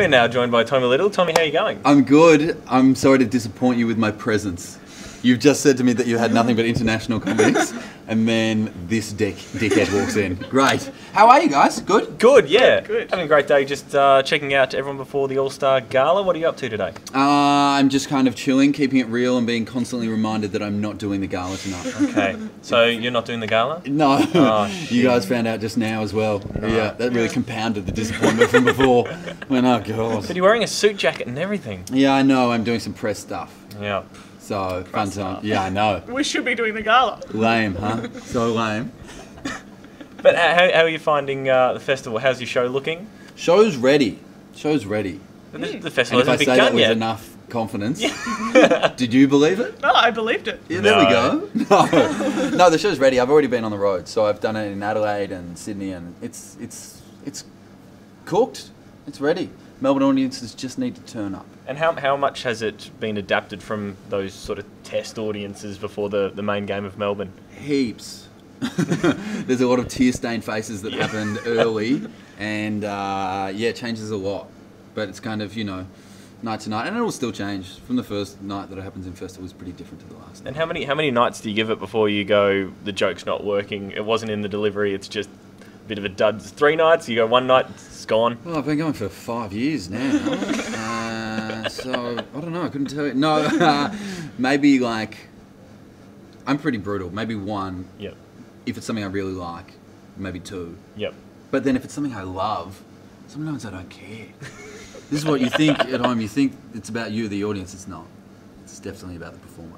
We're now joined by Tommy Little. Tommy, how are you going? I'm good. I'm sorry to disappoint you with my presence. You've just said to me that you had nothing but international comics, and then this dickhead walks in. Great. How are you guys? Good? Good, yeah. Good. Having a great day, just checking out everyone before the All-Star Gala. What are you up to today? I'm just kind of chilling, keeping it real, and being constantly reminded that I'm not doing the gala tonight. Okay, so you're not doing the gala? No. Oh, You guys found out just now as well. Yeah, that really compounded the disappointment from before. When, oh, God. But you're wearing a suit jacket and everything. Yeah, I know. I'm doing some press stuff. Yeah. So, fun time. Yeah, I know. We should be doing the gala. Lame, huh? So lame. But how are you finding the festival? How's your show looking? Show's ready. Show's ready. But the And festival if I hasn't say that begun with yet. enough confidence, did you believe it? No, I believed it. Yeah, there we No. go. No, the show's ready. I've already been on the road, so I've done it in Adelaide and Sydney, and it's cooked. It's ready. Melbourne audiences just need to turn up. And how much has it been adapted from those sort of test audiences before the main game of Melbourne? Heaps. There's a lot of tear-stained faces that happened early, and it changes a lot. But it's kind of, night to night, and it will still change. From the first night that it happens in festival is pretty different to the last. And how many nights do you give it before you go, the joke's not working, it wasn't in the delivery, it's just a bit of a dud? 3 nights, you go 1 night, it's gone. Well, I've been going for 5 years now. So, I don't know, I couldn't tell you. No, maybe I'm pretty brutal. Maybe 1. Yep. If it's something I really like, maybe 2. Yep. But then if it's something I love, sometimes I don't care. This is what you think at home. You think it's about you, the audience. It's not. It's definitely about the performer.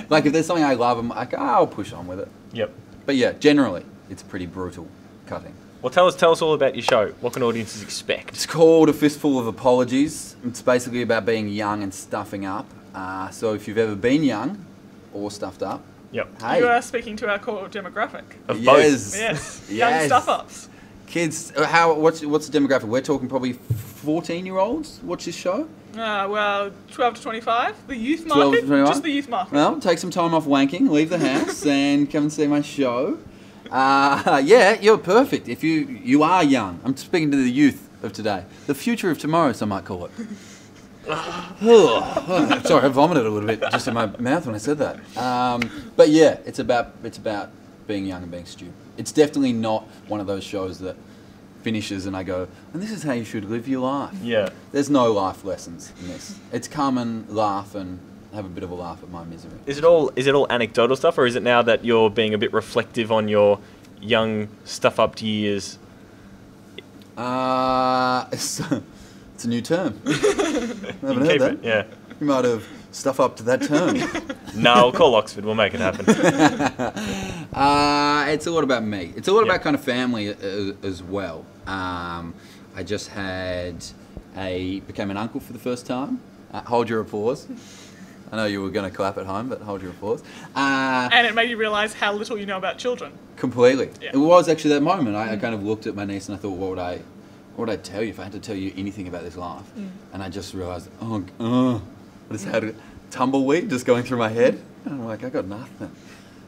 No, if there's something I love, I'm like, I'll push on with it. Yep. But yeah, generally, it's pretty brutal cutting. Well, tell us all about your show. What can audiences expect? It's called A Fistful of Apologies. It's basically about being young and stuffing up. So if you've ever been young or stuffed up, Yep. hey. You are speaking to our core demographic. Of Yes. Yes. Young Yes. stuff-ups. Kids, what's the demographic? We're talking probably 14-year-olds watch this show. Well, 12 to 25. The youth 12 to market. 25? Just the youth market. Well, take some time off wanking, leave the house, and come and see my show. You're perfect. If you are young, I'm speaking to the youth of today, the future of tomorrow, some might call it. Sorry, I vomited a little bit just in my mouth when I said that. But yeah, it's about being young and being stupid. It's definitely not one of those shows that finishes and I go, and this is how you should live your life. Yeah. There's no life lessons in this. It's come and laugh and have a bit of a laugh at my misery. Is it all anecdotal stuff, or is it now that you're being a bit reflective on your young stuff-up years? It's a new term. I haven't heard Keep that. it, yeah. You might have stuff up to that term. No, we'll call Oxford. We'll make it happen. It's a lot about me. It's a lot Yeah. about kind of family as well. I just became an uncle for the first time. Hold your applause. I know you were going to clap at home, but hold your applause. And it made you realise how little you know about children. Completely. Yeah. It was actually that moment. I kind of looked at my niece and I thought, what would I tell you if I had to tell you anything about this life? And I just realised, I just had a tumbleweed just going through my head. And I'm like, I got nothing.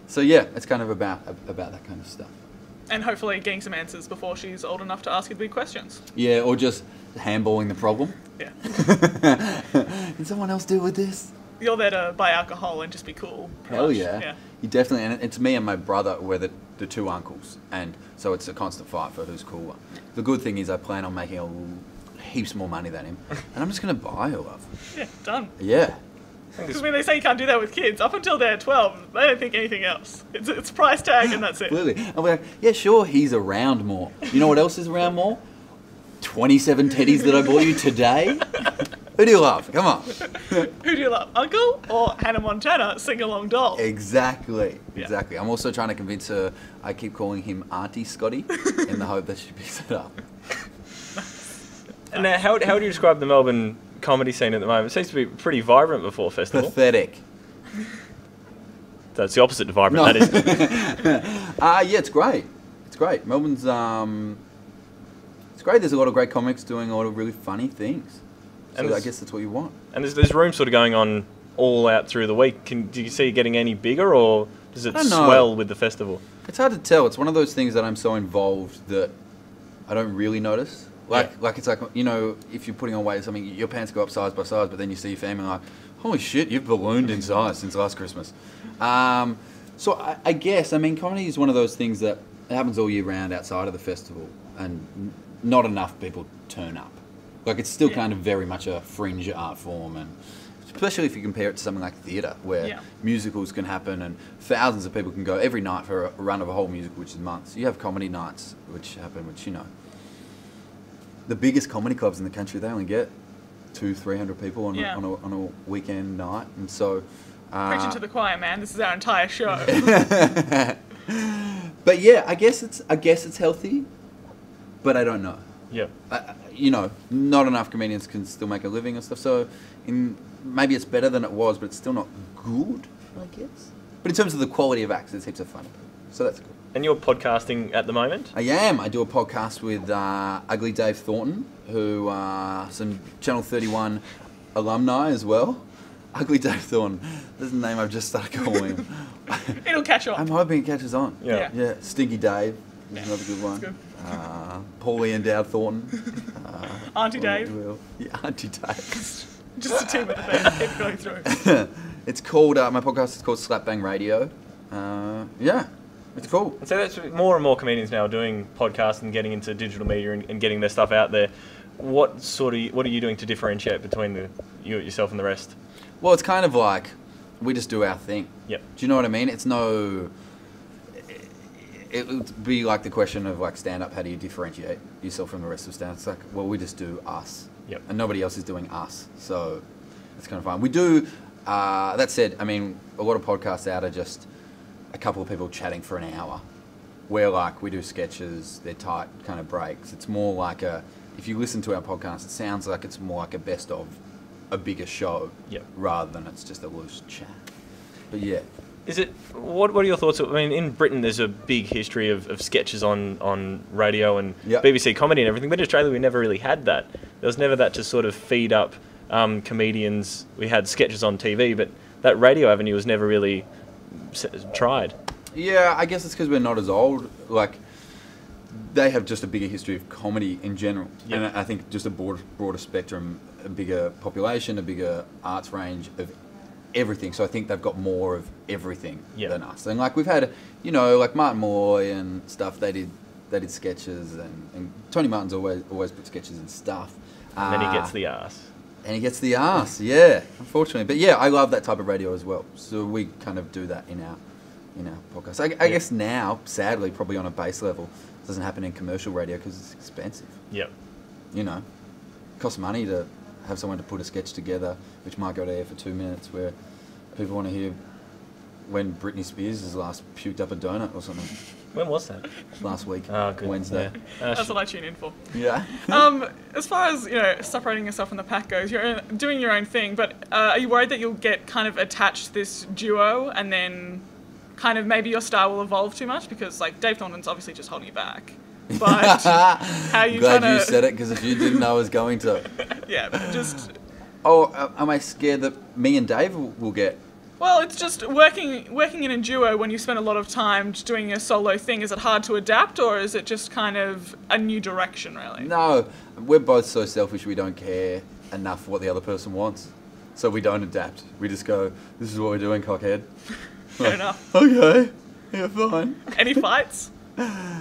So yeah, it's kind of about that kind of stuff. And hopefully getting some answers before she's old enough to ask you the big questions. Yeah, or just handballing the problem. Yeah. Can someone else deal with this? You're there to buy alcohol and just be cool. pretty Hell much. yeah. You definitely, and it's me and my brother, we're the 2 uncles, and so it's a constant fight for who's cooler. The good thing is I plan on making heaps more money than him, and I'm just going to buy her love. Yeah, done. Yeah. Because when they say you can't do that with kids, up until they're 12, they don't think anything else. It's price tag and that's it. Clearly. And we're like, yeah, sure, he's around more. You know what else is around more? 27 teddies that I bought you today. Who do you love? Come on. Who do you love, Uncle or Hannah Montana sing-along doll? Exactly. Yeah. Exactly. I'm also trying to convince her, I keep calling him Auntie Scotty in the hope that she picks it up. And now, how would you describe the Melbourne comedy scene at the moment? It seems to be pretty vibrant before festival. Pathetic. That's the opposite of vibrant, that is. Yeah, it's great. It's great. Melbourne's, it's great. There's a lot of great comics doing a lot of really funny things. So And I guess that's what you want. And there's room sort of going on all out through the week. Do you see it getting any bigger, or does it I don't know. swell with the festival? It's hard to tell. It's one of those things that I'm so involved that I don't really notice Like it's like, you know, if you're putting on weight or something, your pants go up size by size, but then you see your family like, holy shit, you've ballooned in size since last Christmas. So I guess, I mean, comedy is one of those things that happens all year round outside of the festival, and not enough people turn up. Like, it's still kind of very much a fringe art form, and especially if you compare it to something like theatre, where musicals can happen and thousands of people can go every night for a run of a whole musical, which is months. You have comedy nights, which happen, which, you know, the biggest comedy clubs in the country, they only get 200-300 people on a weekend night, and so preaching to the choir, man. This is our entire show. But yeah, I guess it's healthy, but I don't know. Yeah. You know, not enough comedians can still make a living and stuff. So, maybe it's better than it was, but it's still not good, I guess. But in terms of the quality of acts, there's heaps of fun. So that's good. And you're podcasting at the moment? I am. I do a podcast with Ugly Dave Thornton, who some Channel 31 alumni as well. Ugly Dave Thornton. That's the name I've just started calling him. It'll catch on. I'm hoping it catches on. Yeah. Stinky Dave is another good one. That's good. Paulie and Dowd Thornton. Auntie Dave. Yeah, Auntie Dave. Just a team of the thing. Keep going through. It's called, my podcast is called Slap Bang Radio. Yeah, it's cool. So that's more and more comedians now doing podcasts and getting into digital media and getting their stuff out there. What are you doing to differentiate between yourself and the rest? Well, it's kind of like we just do our thing. Yep. Do you know what I mean? It's no... It would be like the question of like stand-up, how do you differentiate yourself from the rest of stand-up? It's like, well, we just do us. Yep. And nobody else is doing us. So it's kind of fun. We do... that said, I mean, a lot of podcasts out are just a couple of people chatting for an hour. Where like we do sketches, they're tight kind of breaks. It's more like if you listen to our podcast, it sounds like it's more like a best of a bigger show, rather than it's just a loose chat. But yeah. Is it? What are your thoughts? I mean, in Britain, there's a big history of sketches on radio and BBC comedy and everything. But in Australia, we never really had that. There was never that to sort of feed up comedians. We had sketches on TV, but that radio avenue was never really tried. Yeah, I guess it's because we're not as old. Like, they have just a bigger history of comedy in general. Yep. And I think just a broader spectrum, a bigger population, a bigger arts range of everything. So I think they've got more of everything than us. And like we've had, you know, like Martin Malloy and stuff, they did sketches, and Tony Martin's always put sketches and stuff. And then he gets the arse. And he gets the arse, yeah, unfortunately. But yeah, I love that type of radio as well. So we kind of do that in our podcast. I guess now, sadly, probably on a base level, it doesn't happen in commercial radio because it's expensive. Yep. You know, it costs money to have someone to put a sketch together, which might go to air for 2 minutes, where people want to hear when Britney Spears has last puked up a donut or something. When was that? Last week. Oh, good. Wednesday. Yeah. That's what I tune in for. Yeah. As far as, you know, separating yourself from the pack goes, you're doing your own thing, but are you worried that you'll get kind of attached to this duo and then kind of maybe your style will evolve too much? Because, like, Dave Thornton's obviously just holding you back. But how you Glad you said it, because if you didn't, I was going to. Yeah, but just... Oh, am I scared that me and Dave will get... Well, it's just working in a duo when you spend a lot of time just doing a solo thing. Is it hard to adapt, or is it just kind of a new direction, really? No, we're both so selfish we don't care enough what the other person wants. So we don't adapt. We just go, this is what we're doing, cockhead. Fair enough. Okay, yeah, fine. Any fights?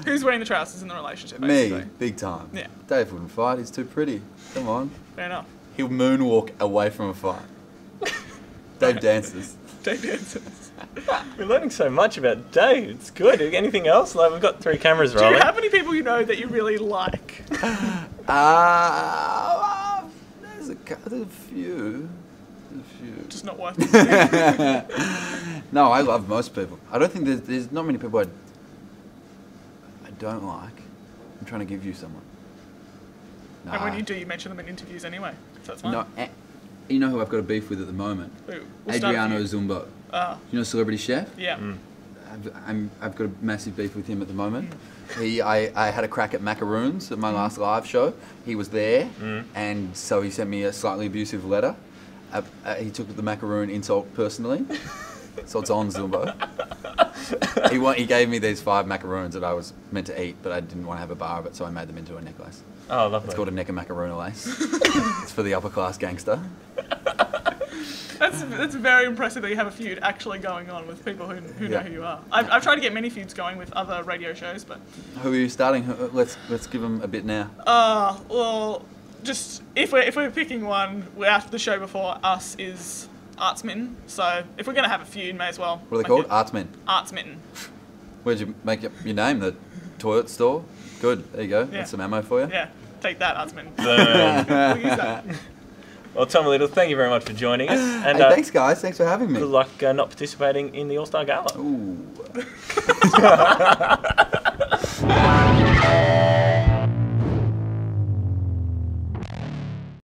Who's wearing the trousers in the relationship, basically? Me, big time. Yeah. Dave wouldn't fight, he's too pretty. Come on. Fair enough. He'll moonwalk away from a fight. Dave dances. Dave dances. We're learning so much about Dave. It's good. Anything else? Like, we've got 3 cameras rolling. Do you have any people you know that you really like? There's a few. Just not worth it. No, I love most people. I don't think there's not many people I don't like. I'm trying to give you someone. Nah. And when you do, you mention them in interviews anyway. So that's fine. No, you know who I've got a beef with at the moment? Who? Adriano Zumbo. You know Celebrity Chef? Yeah. I've got a massive beef with him at the moment. I had a crack at macaroons at my last live show. He was there, and so he sent me a slightly abusive letter. He took the macaroon insult personally. So it's on Zumbo. He gave me these 5 macaroons that I was meant to eat, but I didn't want to have a bar of it, so I made them into a necklace. Oh, lovely. It's called a neck of macarona lace. It's for the upper class gangster. That's very impressive that you have a feud actually going on with people who know who you are. I've tried to get many feuds going with other radio shows, but... Who are you starting? Let's give them a bit now. Well, just if we're picking one, after the show before us is Artsmitten. So if we're going to have a feud, may as well. What are they called? Artsmen. Artsmitten. Where'd you make up your name? The toilet store? Good. There you go. Yeah. That's some ammo for you. Yeah, take that, Artsmitten. Boom. We'll use that. Well, Tom Little, thank you very much for joining us. And hey, thanks, guys. Thanks for having me. Good luck not participating in the All-Star Gala. Ooh.